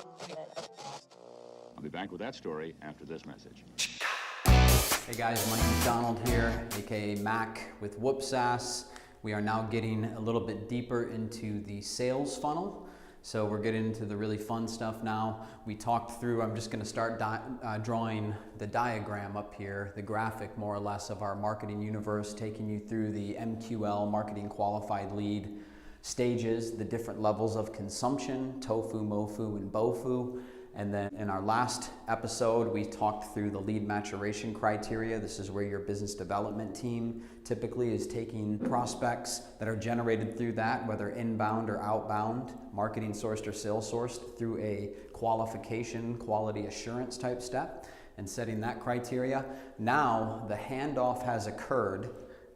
I'll be back with that story after this message. Hey guys, my name's Donald here, aka Mac with WhoopSaaS. We are now getting a little bit deeper into the sales funnel. So we're getting into the really fun stuff now. We talked through, I'm just gonna start drawing the diagram up here, the graphic more or less of our marketing universe, taking you through the MQL, marketing qualified lead stages, the different levels of consumption, tofu, mofu, and bofu. And then in our last episode, we talked through the lead maturation criteria. This is where your business development team typically is taking prospects that are generated through that, whether inbound or outbound, marketing sourced or sales sourced, through a qualification, quality assurance type step, and setting that criteria. Now the handoff has occurred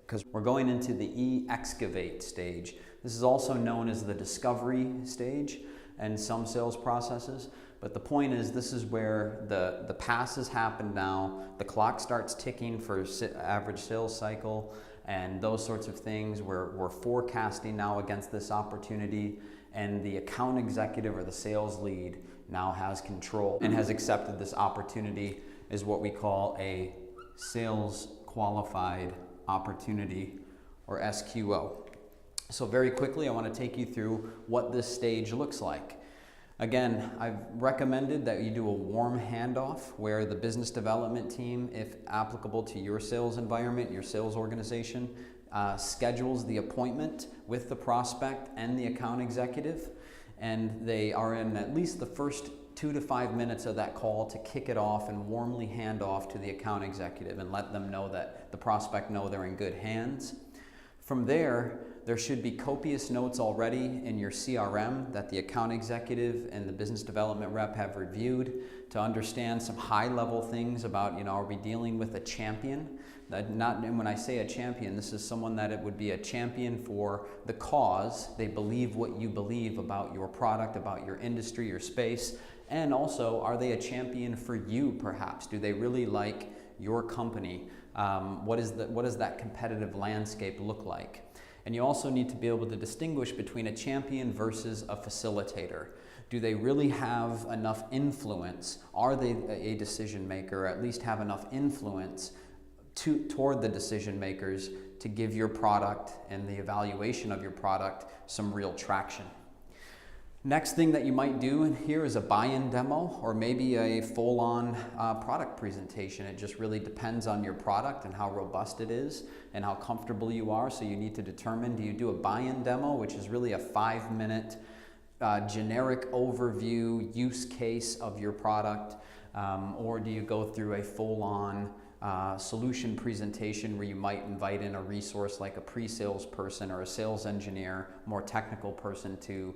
because we're going into the excavate stage. This is also known as the discovery stage in some sales processes. But the point is, this is where the pass has happened now. The clock starts ticking for average sales cycle and those sorts of things. We're forecasting now against this opportunity, and the account executive or the sales lead now has control and has accepted this opportunity as what we call a sales qualified opportunity, or SQO. So very quickly, I want to take you through what this stage looks like. Again, I've recommended that you do a warm handoff where the business development team, if applicable to your sales environment, your sales organization, schedules the appointment with the prospect and the account executive, and they are in at least the first 2 to 5 minutes of that call to kick it off and warmly hand off to the account executive and let them know that the prospect know they're in good hands. From there should be copious notes already in your CRM that the account executive and the business development rep have reviewed to understand some high-level things about, are we dealing with a champion? And when I say a champion, this is someone that it would be a champion for the cause. They believe what you believe about your product, about your industry, your space, and also, are they a champion for you perhaps? Do they really like your company? What does that competitive landscape look like? And you also need to be able to distinguish between a champion versus a facilitator. Do they really have enough influence? Are they a decision maker, or at least have enough influence toward the decision makers to give your product and the evaluation of your product some real traction? Next thing that you might do here is a buy-in demo, or maybe a full-on product presentation. It just really depends on your product and how robust it is and how comfortable you are. So you need to determine, do you do a buy-in demo, which is really a 5-minute generic overview use case of your product, or do you go through a full-on solution presentation where you might invite in a resource like a pre-sales person or a sales engineer, more technical person to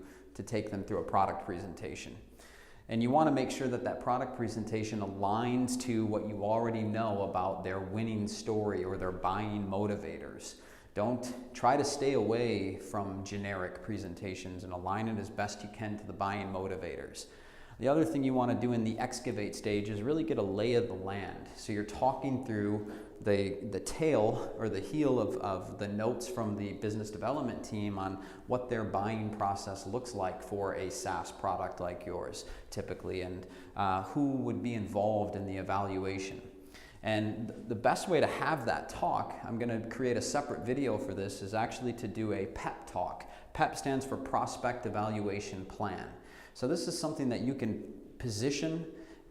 take them through a product presentation. And you want to make sure that that product presentation aligns to what you already know about their winning story or their buying motivators. Don't try to stay away from generic presentations and align it as best you can to the buying motivators. The other thing you want to do in the excavate stage is really get a lay of the land. So you're talking through the tail or the heel of the notes from the business development team on what their buying process looks like for a SaaS product like yours typically, and who would be involved in the evaluation. And the best way to have that talk, I'm going to create a separate video for this, is actually to do a PEP talk. PEP stands for Prospect Evaluation Plan. So this is something that you can position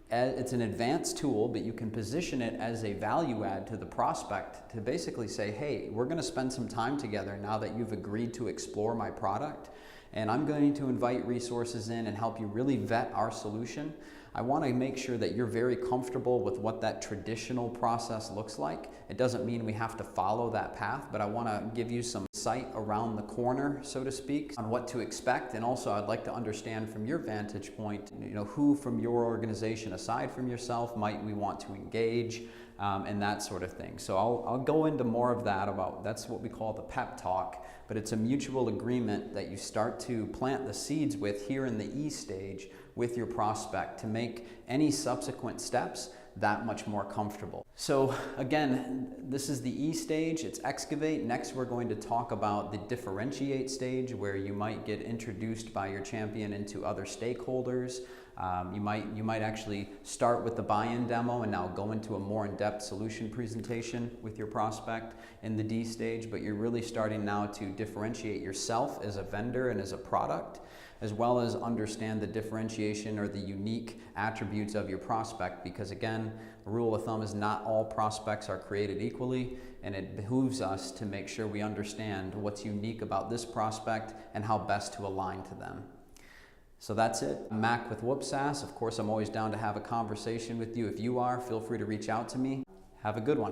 as, it's an advanced tool, but you can position it as a value add to the prospect to basically say, hey, we're going to spend some time together now that you've agreed to explore my product, and I'm going to invite resources in and help you really vet our solution. I want to make sure that you're very comfortable with what that traditional process looks like. It doesn't mean we have to follow that path, but I want to give you some sight around the corner, so to speak, on what to expect. And also I'd like to understand from your vantage point, who from your organization, aside from yourself, might we want to engage, and that sort of thing. So I'll go into more of that that's what we call the PEP talk, but it's a mutual agreement that you start to plant the seeds with here in the E stage with your prospect to make any subsequent steps that much more comfortable. So again, this is the E stage, it's excavate. Next, we're going to talk about the differentiate stage, where you might get introduced by your champion into other stakeholders. You might actually start with the buy-in demo and now go into a more in-depth solution presentation with your prospect in the D stage, but you're really starting now to differentiate yourself as a vendor and as a product, as well as understand the differentiation or the unique attributes of your prospect, because again, the rule of thumb is not all prospects are created equally, and it behooves us to make sure we understand what's unique about this prospect and how best to align to them. So that's it. I'm Mac with WhoopSaaS. Of course, I'm always down to have a conversation with you. If you are, feel free to reach out to me. Have a good one.